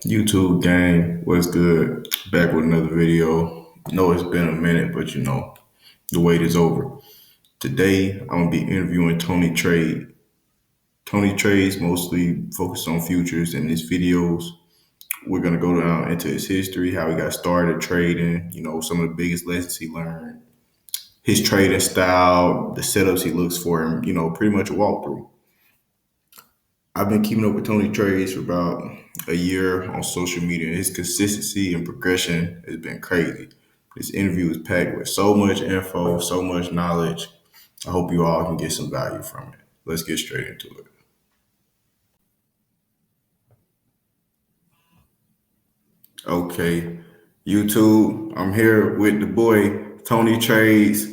YouTube gang, what's good? Back with another video. Know it's been a minute, but the wait is over. Today, I'm gonna be interviewing Tony Trade. Tony Trade's mostly focused on futures in his videos. We're gonna go down into his history, how he got started trading, some of the biggest lessons he learned, his trading style, the setups he looks for, and pretty much a walkthrough. I've been keeping up with Tony Trades for about a year on social media, and his consistency and progression has been crazy. This interview is packed with so much info, so much knowledge. I hope you all can get some value from it. Let's get straight into it. Okay, YouTube, I'm here with the boy, Tony Trades.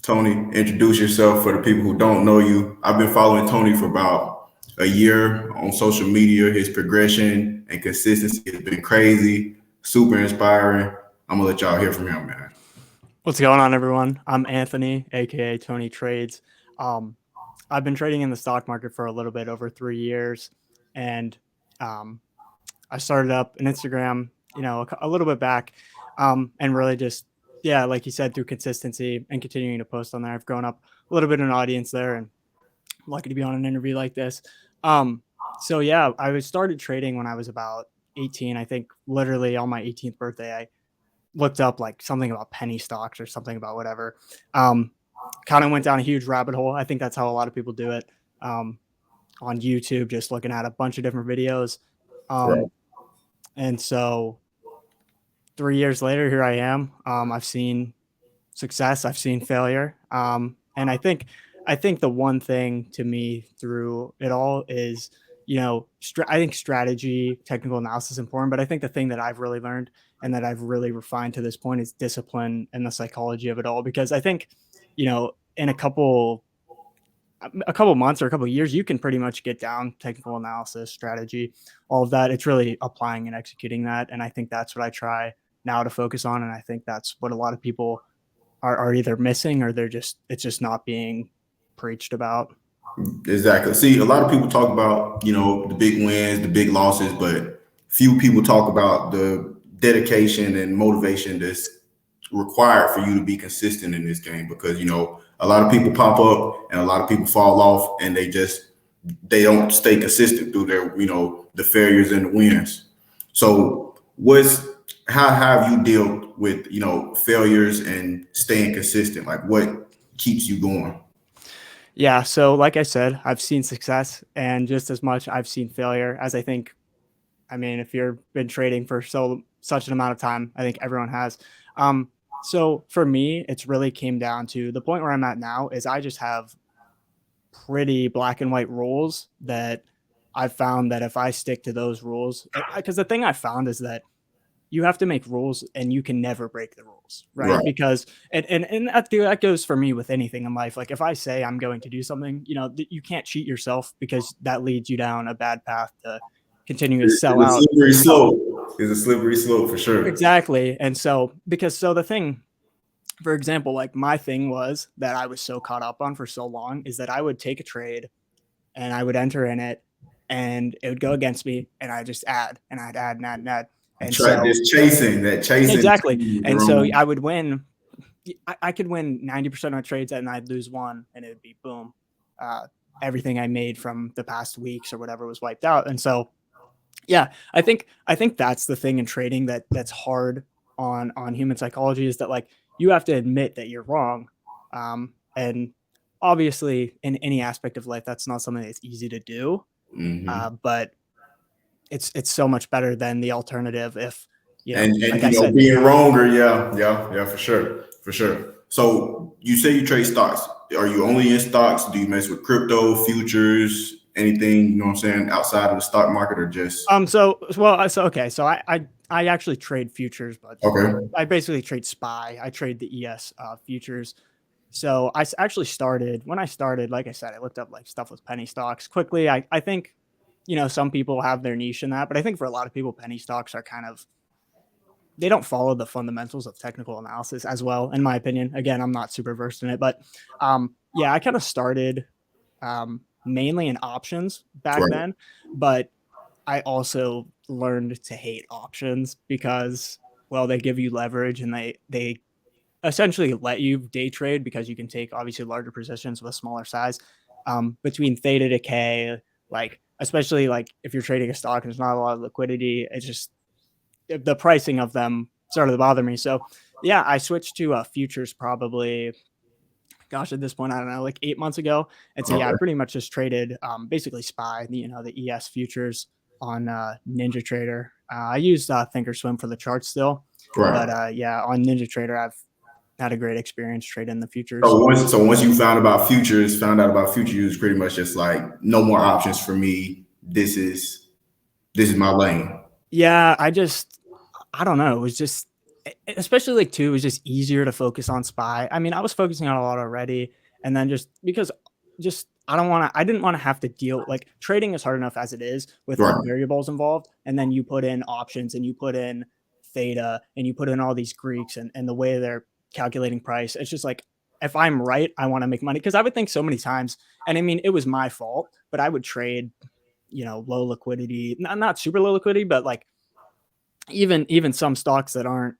Tony, introduce yourself for the people who don't know you. I've been following Tony for about a year on social media. His progression and consistency has been crazy, super inspiring. I'm gonna let y'all hear from him, man. What's going on, everyone? I'm Anthony, aka Tony Trades. I've been trading in the stock market for a little bit over 3 years, and I started up an Instagram, a little bit back, and really just, yeah, like you said, through consistency and continuing to post on there, I've grown up a little bit in an audience there, and I'm lucky to be on an interview like this. So yeah, I started trading when I was about 18. I think literally on my 18th birthday, I looked up like something about penny stocks or something about whatever. Kind of went down a huge rabbit hole. I think that's how a lot of people do it, on YouTube, just looking at a bunch of different videos. Right. Um, and so 3 years later, here I am. I've seen success, I've seen failure. And I think the one thing to me through it all is, I think strategy, technical analysis is important, but I think the thing that I've really learned and that I've really refined to this point is discipline and the psychology of it all. Because I think, in a couple months or a couple years, you can pretty much get down technical analysis, strategy, all of that. It's really applying and executing that. And I think that's what I try now to focus on. And I think that's what a lot of people are either missing or it's just not being preached about. Exactly. See, a lot of people talk about, the big wins, the big losses, but few people talk about the dedication and motivation that's required for you to be consistent in this game because, a lot of people pop up and a lot of people fall off and they don't stay consistent through their, the failures and the wins. So how have you dealt with, failures and staying consistent? Like what keeps you going? Yeah. So, like I said, I've seen success and just as much I've seen failure as I think. I mean, if you've been trading for such an amount of time, I think everyone has. So for me, it's really came down to the point where I'm at now is I just have pretty black and white rules that I've found that if I stick to those rules, because the thing I found is that you have to make rules and you can never break the rules, right? Right. Because and that goes for me with anything in life. Like if I say I'm going to do something, you can't cheat yourself because that leads you down a bad path to continue to sell It's a out for slippery yourself. slope. It's a slippery slope for sure. Exactly. And so the thing, for example, like my thing was that I was so caught up on for so long is that I would take a trade and I would enter in it and it would go against me and I just add and I'd add and add and add. And Try so this chasing, that chasing exactly. the And so wrong. I would win. I could win 90% of trades and I'd lose one and it would be boom. Uh, Everything I made from the past weeks or whatever was wiped out. And so, yeah, I think that's the thing in trading that's hard on human psychology is that like you have to admit that you're wrong. And obviously in any aspect of life, that's not something that's easy to do. Hmm. But it's so much better than the alternative if, And like I said. being wrong or yeah, for sure, for sure. So you say you trade stocks. Are you only in stocks? Do you mess with crypto, futures, anything, you know what I'm saying, outside of the stock market or just Okay. So I actually trade futures, but okay. I basically trade SPY. I trade the ES futures. So actually started when I started, like I said, I looked up like stuff with penny stocks quickly. I think, some people have their niche in that, but I think for a lot of people, penny stocks are kind of, they don't follow the fundamentals of technical analysis as well, in my opinion. Again, I'm not super versed in it, but yeah, I kind of started mainly in options back Right. then, but I also learned to hate options because, well, they give you leverage and they essentially let you day trade because you can take obviously larger positions with a smaller size. Between theta decay, like especially like if you're trading a stock and there's not a lot of liquidity, it's just the pricing of them started to bother me. So yeah, I switched to futures probably, gosh, at this point, I don't know, like 8 months ago. And so yeah, I Okay. pretty much just traded basically SPY, the ES futures on Ninja Trader. I used Thinkorswim for the charts still, but Right. yeah, on Ninja Trader, I've had a great experience trading the futures. So once you found out about futures, you was pretty much just like, no more options for me. This is my lane. Yeah, I don't know. It was just, especially like two, it was just easier to focus on SPY. I mean, I was focusing on a lot already. And then just because just, I didn't want to have to deal, like trading is hard enough as it is with like Right. variables involved. And then you put in options and you put in theta and you put in all these Greeks and the way they're calculating price. It's just like, if I'm right, I want to make money. Cause I would think so many times, and I mean, it was my fault, but I would trade, low liquidity, not super low liquidity, but like even some stocks that aren't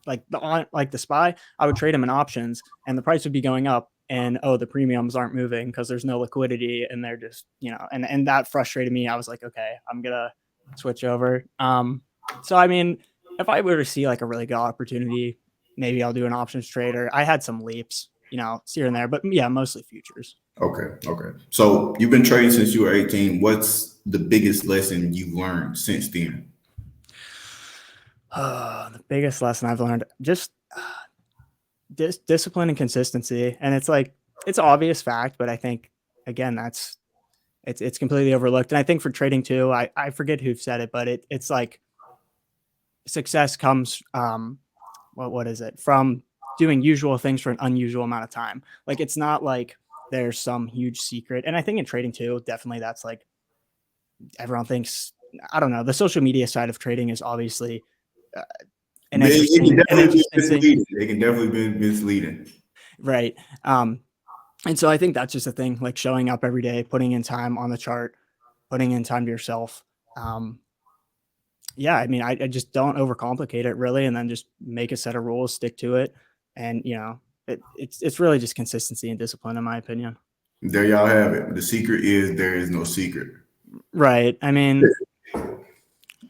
like the SPY, I would trade them in options and the price would be going up, and oh, the premiums aren't moving because there's no liquidity and they're just, and that frustrated me. I was like, okay, I'm gonna switch over. So I mean, if I were to see like a really good opportunity, maybe I'll do an options trade, or I had some leaps, here and there, but yeah, mostly futures. Okay. Okay. So you've been trading since you were 18. What's the biggest lesson you've learned since then? The biggest lesson I've learned, just discipline and consistency. And it's like, it's an obvious fact, but I think again, it's completely overlooked. And I think for trading too, I forget who said it, but it's like success comes, what is it, from doing usual things for an unusual amount of time. Like it's not like there's some huge secret. And I think in trading too, definitely that's like, everyone thinks, I don't know, the social media side of trading is obviously uh, an It can interesting definitely be thing. misleading. It can definitely be misleading. Right. And so I think that's just a thing, like showing up every day, putting in time on the chart, putting in time to yourself. Um, yeah, I mean, I just don't overcomplicate it really, and then just make a set of rules, stick to it, and it's really just consistency and discipline, in my opinion. There y'all have it. The secret is there is no secret. Right. I mean,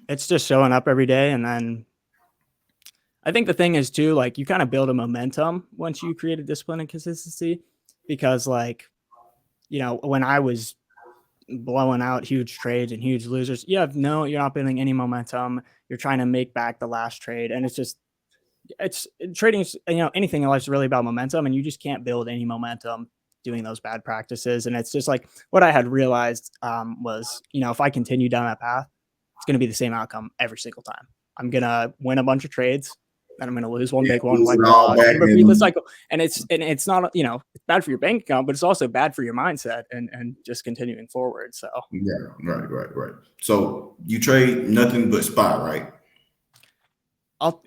it's just showing up every day, and then I think the thing is too, like you kind of build a momentum once you create a discipline and consistency, because like when I was blowing out huge trades and huge losers, you're not building any momentum. You're trying to make back the last trade, and it's trading. Anything in life is really about momentum, and you just can't build any momentum doing those bad practices. And it's just like what I had realized was, if I continue down that path, it's going to be the same outcome every single time. I'm gonna win a bunch of trades, then I'm gonna lose one Yeah, big one, lose wipe it it all all out, back and repeat the and cycle. And it's not, it's bad for your bank account, but it's also bad for your mindset and just continuing forward. So yeah, right. So you trade nothing but spot, right?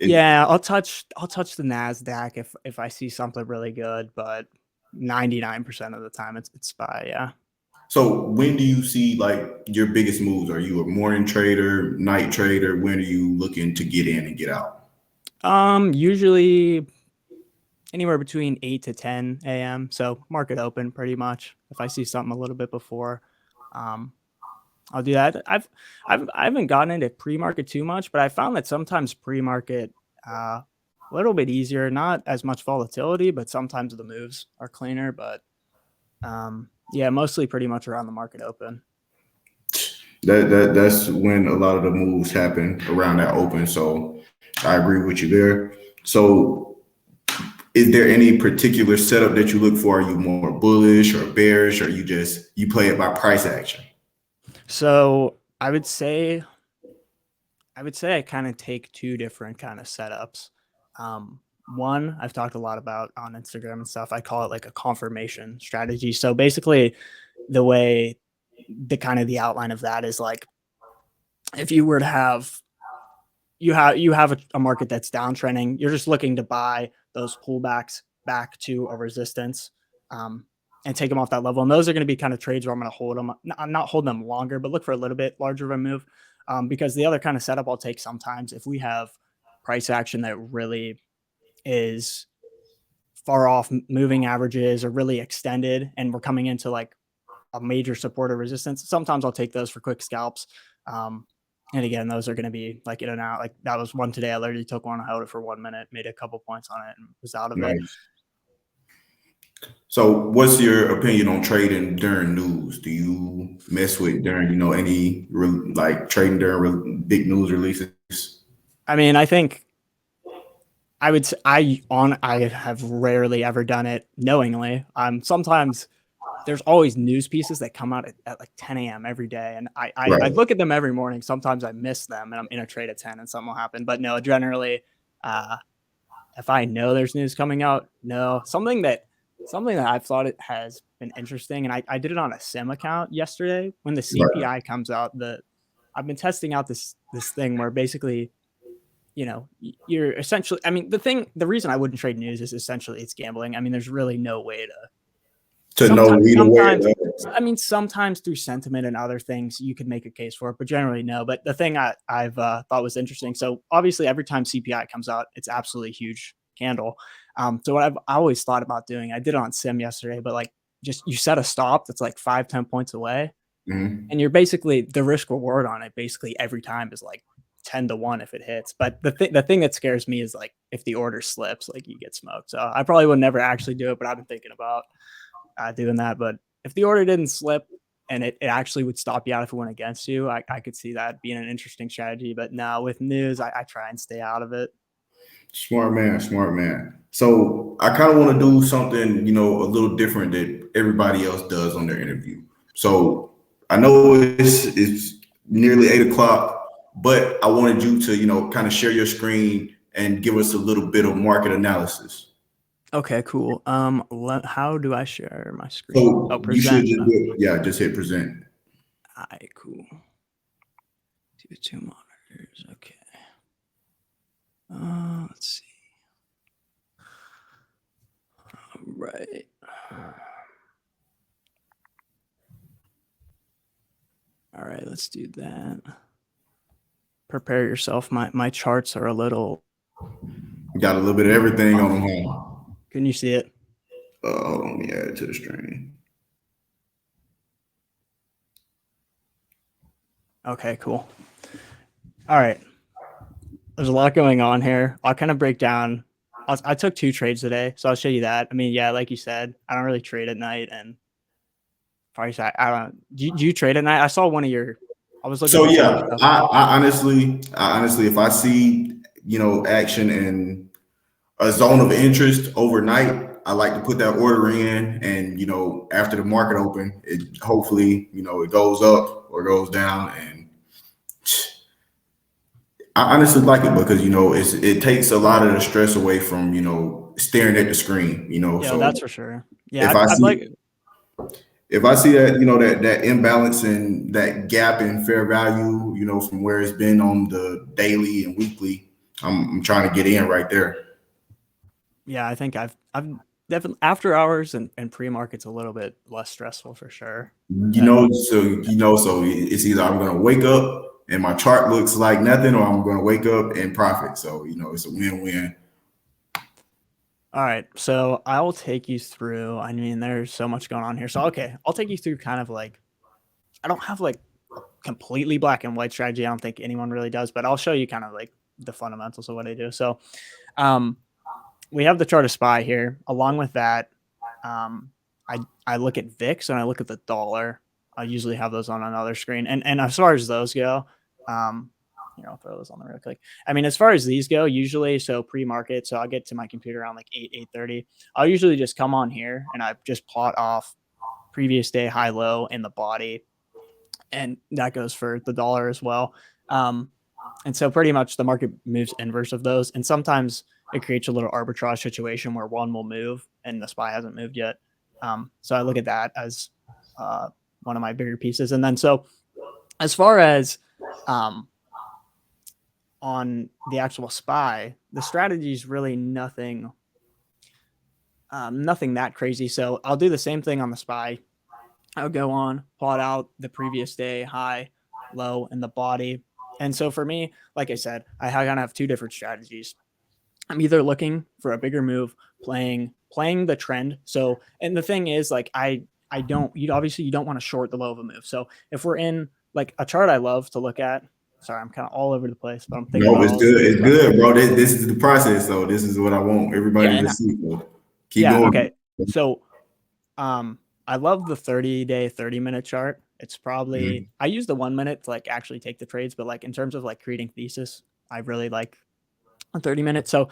It, I'll touch the Nasdaq if I see something really good, but 99% of the time it's SPY. Yeah. so when do you see like your biggest moves? Are you a morning trader, night trader? When are you looking to get in and get out? Usually anywhere between 8 to 10 a.m. So market open pretty much. If I see something a little bit before, um, I'll do that. I haven't gotten into pre-market too much, but I found that sometimes pre-market a little bit easier, not as much volatility, but sometimes the moves are cleaner. But yeah, mostly pretty much around the market open. That's when a lot of the moves happen around that open. So I agree with you there. So is there any particular setup that you look for? Are you more bullish or bearish, or you play it by price action? So I would say I kind of take two different kind of setups. One I've talked a lot about on Instagram and stuff. I call it like a confirmation strategy. So basically, the way the outline of that is like, if you were to have you have a market that's downtrending, you're just looking to buy those pullbacks back to a resistance, and take them off that level. And those are going to be kind of trades where I'm going to hold them, I'm not hold them longer, but look for a little bit larger of a move. because the other kind of setup I'll take sometimes if we have price action that really is far off moving averages or really extended and we're coming into like a major support or resistance, sometimes I'll take those for quick scalps. And again, those are going to be like in and out. Like that was one today. I literally took one, held it for 1 minute, made a couple points on it, and was out of it. Nice. So, what's your opinion on trading during news? Do you mess with during, any like trading during big news releases? I mean, I think I would. I have rarely ever done it knowingly. Sometimes there's always news pieces that come out at like 10 a.m. every day, and I look at them every morning. Sometimes I miss them, and I'm in a trade at 10, and something will happen. But no, generally, if I know there's news coming out, no, something that I've thought it has been interesting, and I did it on a sim account yesterday. When the CPI comes out, I've been testing out this thing where basically, you're essentially, I mean, the reason I wouldn't trade news is essentially it's gambling. I mean, there's really no way to know either way. I mean, sometimes through sentiment and other things, you could make a case for it, but generally no. But the thing I've thought was interesting. So obviously, every time CPI comes out, it's absolutely huge candle. So what I always thought about doing, I did it on sim yesterday, but like just you set a stop that's like 5-10 points away, and you're basically the risk reward on it. Basically, every time is like 10-1 if it hits. But the thing that scares me is like if the order slips, like you get smoked. So I probably would never actually do it, but I've been thinking about doing that. But if the order didn't slip and it actually would stop you out if it went against you, I could see that being an interesting strategy. But now with news, I try and stay out of it. Smart man. So I kind of want to do something, a little different that everybody else does on their interview. So I know it's nearly 8 o'clock, but I wanted you to, kind of share your screen and give us a little bit of market analysis. Okay, cool. How do I share my screen? So you should just hit present. All right, cool. Do 2 monitors. Okay. Let's see. All right. All right, let's do that. Prepare yourself. My charts are a little. Got a little bit of everything on them. Can you see it? Hold on, let me add it to the stream. Okay, cool. All right. There's a lot going on here. I'll kind of break down. I took 2 trades today, so I'll show you that. I mean, yeah, like you said, I don't really trade at night, and price. I don't. Do you trade at night? I saw one of your. I was looking. So yeah, I honestly, if I see action in a zone of interest overnight, I like to put that order in, and after the market open, it hopefully it goes up or goes down, and I honestly like it because it takes a lot of the stress away from staring at the screen. Yeah, so that's for sure. Yeah, if I see that that imbalance and that gap in fair value, from where it's been on the daily and weekly, I'm trying to get in right there. Yeah, I think I've definitely after hours and pre-market's a little bit less stressful for sure. So it's either I'm gonna wake up and my chart looks like nothing, or I'm gonna wake up and profit. So it's a win-win. All right, so I'll take you through. I mean, there's so much going on here. So okay, I'll take you through kind of like I don't have like a completely black and white strategy. I don't think anyone really does, but I'll show you kind of like the fundamentals of what I do. So we have the chart of SPY here. Along with that, I look at VIX and I look at the dollar. I usually have those on another screen. And as far as those go, I'll throw those on the real quick. I mean, as far as these go, usually, so pre-market, so I'll get to my computer around like 8:30. I'll usually just come on here and I just plot off previous day high low in the body. And that goes for the dollar as well. And so pretty much the market moves inverse of those. And sometimes it creates a little arbitrage situation where one will move and the SPY hasn't moved yet. So I look at that as one of my bigger pieces. And then so as far as on the actual SPY, the strategy is really nothing that crazy. So I'll do the same thing on the SPY. I'll go on, plot out the previous day high, low in the body. And so for me, like I said, I kind of have two different strategies. I'm either looking for a bigger move, playing the trend. So, and the thing is, like, I don't, you obviously you don't want to short the low of a move. So if we're in like a chart I love to look at, sorry, I'm kind of all over the place, but I'm thinking No, about it's all this good. good It's stuff. good, bro. This is the process. So this is what I want Yeah, everybody to and see. So keep yeah, going. okay. So I love the 30-day, 30-minute chart. It's probably Mhm. I use the 1 minute to like actually take the trades, but like in terms of like creating thesis, I really like a 30 minutes. So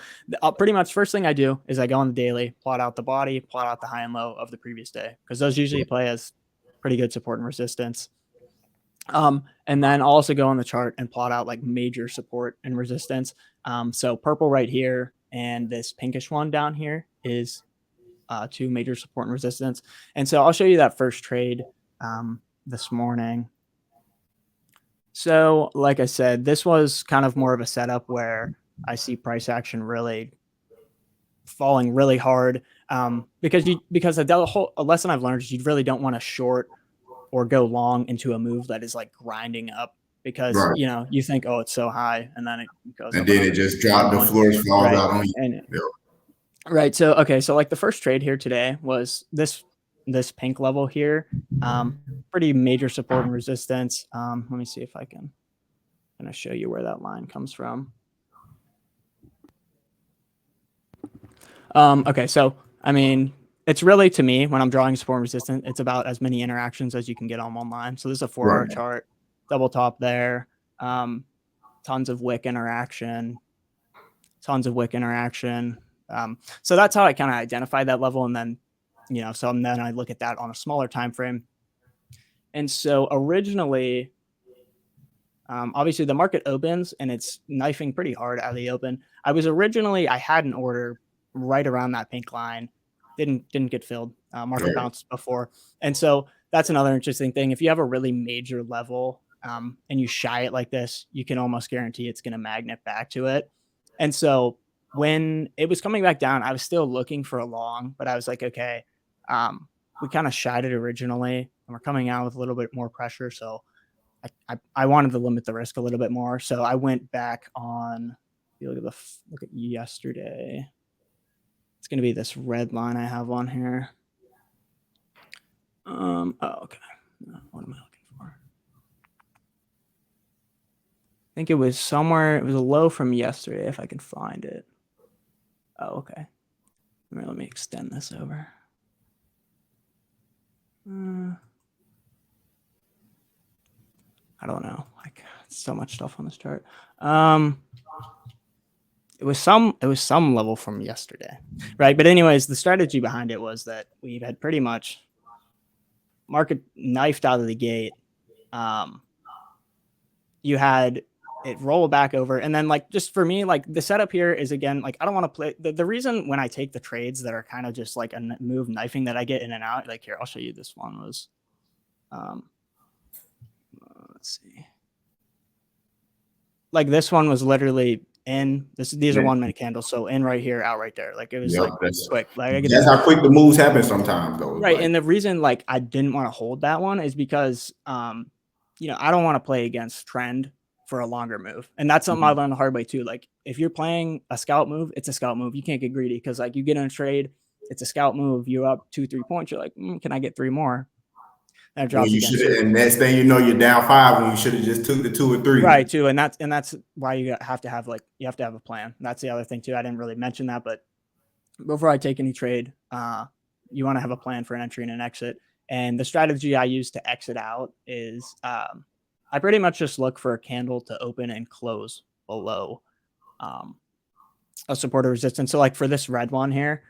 pretty much first thing I do is I go on the daily, plot out the body, plot out the high and low of the previous day, because those usually play as pretty good support and resistance. And then I'll also go on the chart and plot out like major support and resistance. So purple right here and this pinkish one down here is two major support and resistance. And so I'll show you that first trade this morning. So like I said, this was kind of more of a setup where I see price action really falling really hard, because a lesson I've learned is you really don't want to short or go long into a move that is like grinding up, because Right. you think, oh, it's so high, and then it goes And up then it another just dropped, the 10 points. flourish falls Right. out on you. And Yeah. right. So okay, so like the first trade here today was this pink level here. Pretty major support and resistance. Let me see if I can kind of show you where that line comes from. Okay, so I mean, it's really, to me, when I'm drawing support and resistance, it's about as many interactions as you can get on one line. So this is a 4-hour Right. chart, double top there, tons of wick interaction, so that's how I kind of identify that level, and then then I look at that on a smaller time frame. And so originally, obviously the market opens and it's knifing pretty hard out of the open. I had an order right around that pink line, didn't get filled. Market Right. bounced before, and so that's another interesting thing. If you have a really major level and you shy it like this, you can almost guarantee it's going to magnet back to it. And so when it was coming back down, I was still looking for a long, but I was like, okay, we kind of shied it originally, and we're coming out with a little bit more pressure, so I wanted to limit the risk a little bit more. So I went back on. You look at yesterday. It's going to be this red line I have on here. Oh, okay. What am I looking for? I think it was somewhere. It was a low from yesterday, if I can find it. Oh, okay. Let me extend this over. I don't know. Like, so much stuff on this chart. It was some level from yesterday, right? But anyways, the strategy behind it was that we had pretty much market knifed out of the gate. You had it roll back over, and then like, just for me, like the setup here is, again, like, I don't want to play the reason when I take the trades that are kind of just like a move knifing that I get in and out, like here, I'll show you. This one was let's see, like this one was literally in this. These are 1-minute candles, so in right here, out right there. Like it was like quick. Like that's how quick the moves happen sometimes, though. Right. Like, And the reason like I didn't want to hold that one is because I don't want to play against trend for a longer move. And that's something I learned the hard way too. Like if you're playing a scalp move, it's a scalp move. You can't get greedy, because like you get in a trade, it's a scalp move, you're up 2-3 points, you're like, can I get 3 more? And it drops against you. And next thing you know, you're down 5 when you should have just took the 2 or 3. Right, too. And that's why you have to have a plan. That's the other thing too. I didn't really mention that, but before I take any trade, you want to have a plan for an entry and an exit. And the strategy I use to exit out is I pretty much just look for a candle to open and close below a support or resistance. So like for this red one here,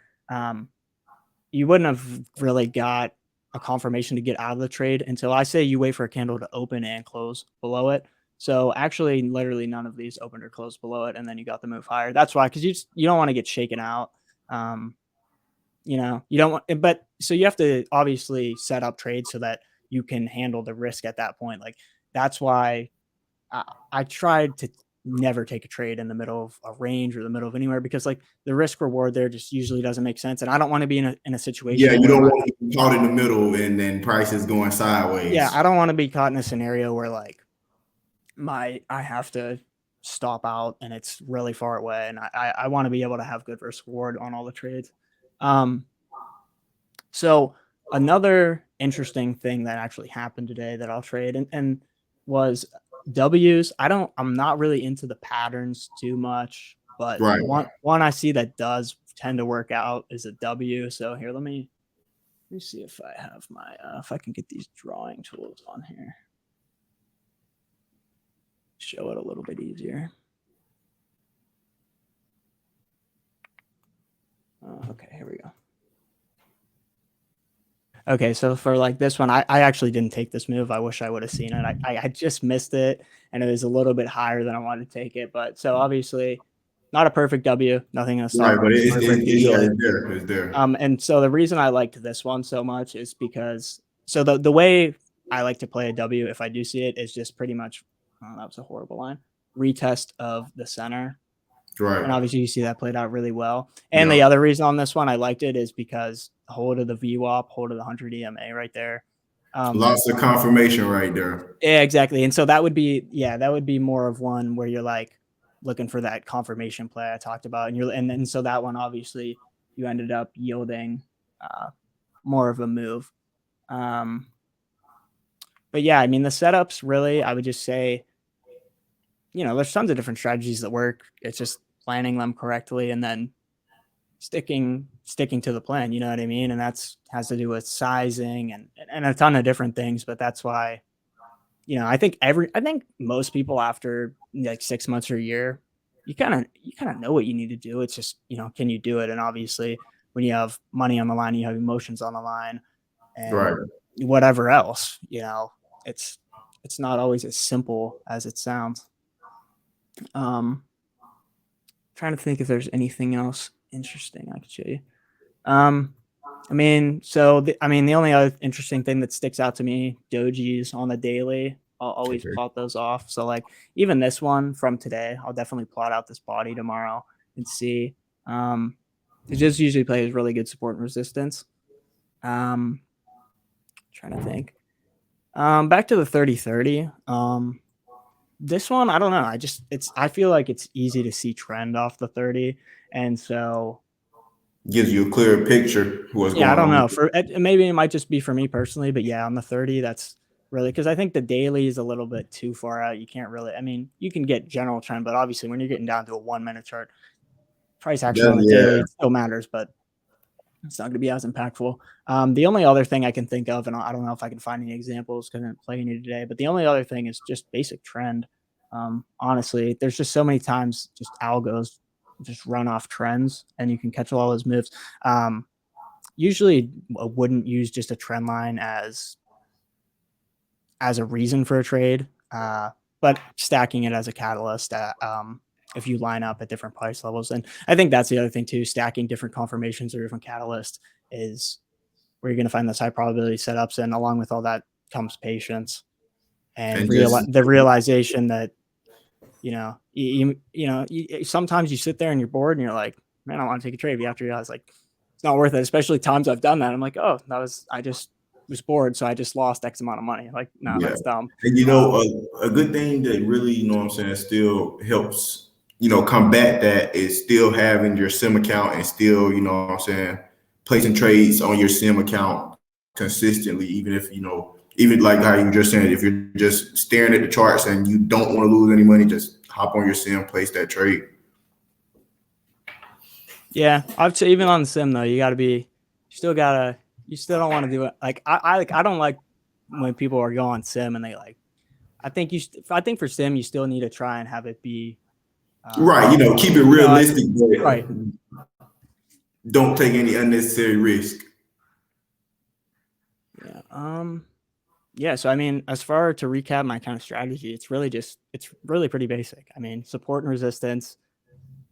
you wouldn't have really got a confirmation to get out of the trade until I say you wait for a candle to open and close below it. So actually, literally none of these opened or closed below it, and then you got the move higher. That's why, because you don't want to get shaken out. You don't want, but so you have to obviously set up trades so that you can handle the risk at that point. Like that's why I tried to never take a trade in the middle of a range or the middle of anywhere, because like the risk reward there just usually doesn't make sense. And I don't want to be in a situation. Yeah, you don't want to be caught in the middle and then prices going sideways. Yeah, I don't want to be caught in a scenario where like I have to stop out and it's really far away, and I want to be able to have good risk reward on all the trades. Um, so another interesting thing that actually happened today that I'll trade and was W's. I'm not really into the patterns too much, but Right. one I see that does tend to work out is a W. So here, let me see if I have my if I can get these drawing tools on here. Show it a little bit easier. Okay, here we go. Okay, so for like this one, I actually didn't take this move. I wish I would have seen it. I just missed it, and it was a little bit higher than I wanted to take it. But so obviously, not a perfect W. Nothing in the stock Right, but market is perfect usually. it's there. It's there. And so the reason I liked this one so much is because so the way I like to play a W if I do see it is just pretty much that was a horrible line, retest of the center. Right. And obviously you see that played out really well. And Yeah. the other reason on this one I liked it is because hold of the VWAP, hold of the 100 EMA right there. Lots of confirmation right there. Yeah, exactly. And so that would be more of one where you're like looking for that confirmation play I talked about. And so that one, obviously you ended up yielding more of a move. But yeah, I mean, the setups really, I would just say, there's tons of different strategies that work. It's just planning them correctly and then sticking to the plan. You know what I mean? And that's has to do with sizing and a ton of different things. But that's why, I think most people after like 6 months or a year, you kind of know what you need to do. It's just, can you do it? And obviously when you have money on the line, you have emotions on the line and whatever else, it's not always as simple as it sounds. Trying to think if there's anything else interesting I could show you. The only other interesting thing that sticks out to me, dojis on the daily, I'll always plot those off. So like even this one from today, I'll definitely plot out this body tomorrow and see. It just usually plays really good support and resistance. Trying to think. Back to the 30-30. This one, I don't know. I feel like it's easy to see trend off the 30. And so gives you a clearer picture what's going on. I don't know. Maybe it might just be for me personally, but yeah, on the 30, that's really because I think the daily is a little bit too far out. You can't really, you can get general trend, but obviously when you're getting down to a 1 minute chart, price action on the daily still matters, but it's not going to be as impactful. The only other thing I can think of, and I don't know if I can find any examples because I didn't play any today, but the only other thing is just basic trend. Honestly, there's just so many times just algos just run off trends and you can catch all those moves. Usually I wouldn't use just a trend line as a reason for a trade, but stacking it as a catalyst if you line up at different price levels. And I think that's the other thing too, stacking different confirmations or different catalysts is where you're going to find those high probability setups. And along with all that comes patience and the realization that, sometimes you sit there and you're bored and you're like, man, I want to take a trade. But you have to realize like, it's not worth it. Especially times I've done that. I'm like, oh, I just was bored. So I just lost X amount of money. Like, no, that's dumb. And, a good thing that really, still helps, combat that is still having your sim account and still, placing trades on your sim account consistently, even if, even like how you were just saying, if you're just staring at the charts and you don't want to lose any money, just hop on your sim, place that trade. Yeah, I'd say even on the sim though, you still don't want to do it. Like I don't like when people are going sim and they like. I think for sim you still need to try and have it be right. Keep it realistic, right. Don't take any unnecessary risk. Yeah. Yeah. So as far to recap my kind of strategy, it's really pretty basic. Support and resistance.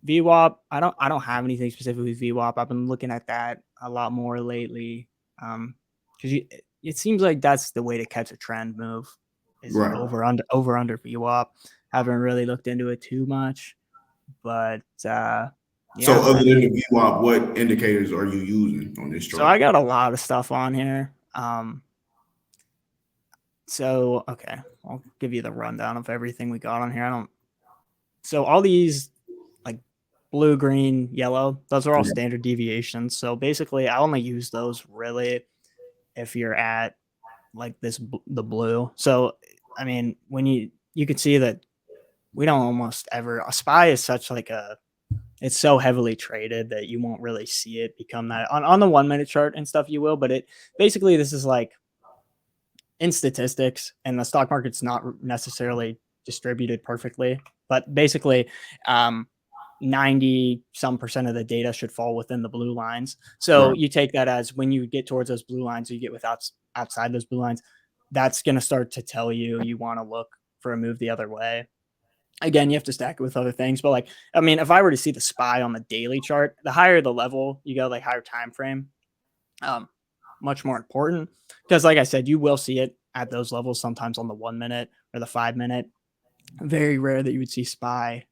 VWAP, I don't have anything specific with VWAP. I've been looking at that a lot more lately. Because it seems like that's the way to catch a trend move is over under VWAP. Haven't really looked into it too much, but yeah. So other than the VWAP, what indicators are you using on this chart? So I got a lot of stuff on here. So, okay, I'll give you the rundown of everything we got on here. So all these like blue, green, yellow, those are all Yeah. standard deviations. So basically, I only use those really if you're at like the blue. So I mean, when you can see that we don't almost ever a spy is such like a it's so heavily traded that you won't really see it become that on the 1 minute chart and stuff you will, but it basically this is like in statistics and the stock market's not necessarily distributed perfectly, but basically 90 some percent of the data should fall within the blue lines. So Right. you take that as when you get towards those blue lines, you get without outside those blue lines, that's going to start to tell you want to look for a move the other way. Again, you have to stack it with other things, but like, I mean, if I were to see the SPY on the daily chart, the higher the level you go, like higher time frame, um, much more important because, like I said, you will see it at those levels sometimes on the 1 minute or the 5 minute. Very rare that you would see SPY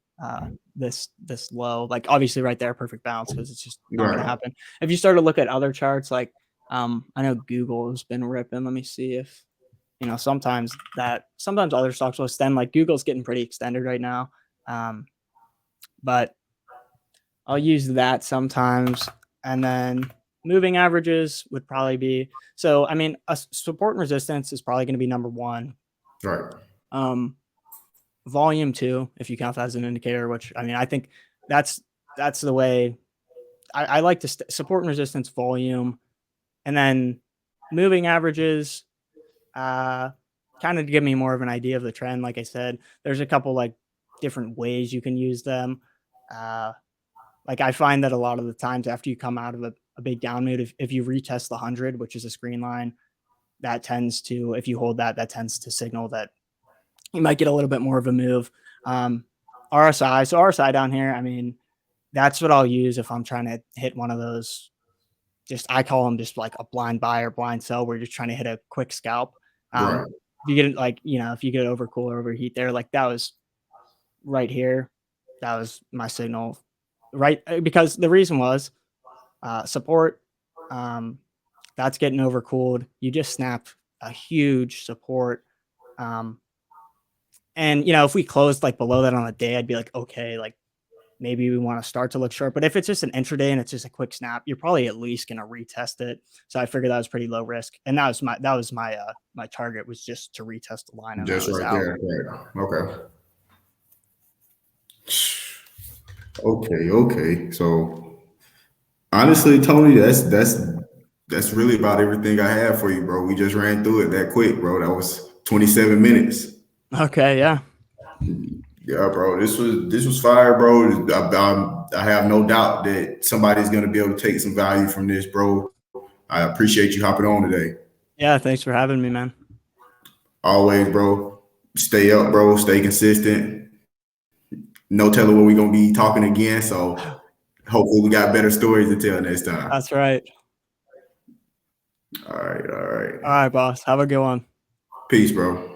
this low. Like obviously, right there, perfect balance because it's just not going to Right. happen. If you start to look at other charts, like I know Google has been ripping. Let me see if sometimes other stocks will extend. Like Google's getting pretty extended right now, but I'll use that sometimes. And then moving averages would probably be so. I mean, a support and resistance is probably going to be number one. Right. Um, volume two, if you count that as an indicator, which I mean, I think that's the way I like to support and resistance, volume, and then moving averages. Kind of to give me more of an idea of the trend. Like I said, there's a couple like different ways you can use them. Uh, Like I find that a lot of the times after you come out of a big down move, if you retest the 100, which is a screen line, that tends to, if you hold that, that tends to signal that you might get a little bit more of a move. Um, RSI, so RSI down here, I mean, that's what I'll use if I'm trying to hit one of those. Just I call them just like a blind buy or blind sell, where you're just trying to hit a quick scalp. Right. If you get like if you get overcool or overheat there, like that was right here, that was my signal, right? Because the reason was support. Um, that's getting overcooled. You just snapped a huge support. Um, and if we closed like below that on a day, I'd be like, okay, like maybe we want to start to look short. But if it's just an intraday and it's just a quick snap, you're probably at least gonna retest it. So I figured that was pretty low risk, and that was my target was just to retest the line, and I Just was right out. there. Right. Okay. Okay. Okay. So honestly, Tony, that's really about everything I have for you, bro. We just ran through it that quick, bro. That was 27 minutes. Okay, yeah. Yeah, bro. This was fire, bro. I have no doubt that somebody's gonna be able to take some value from this, bro. I appreciate you hopping on today. Yeah, thanks for having me, man. Always, bro. Stay up, bro. Stay consistent. No telling when we're gonna be talking again. So hopefully we got better stories to tell next time. That's right. All right, all right. All right, boss. Have a good one. Peace, bro.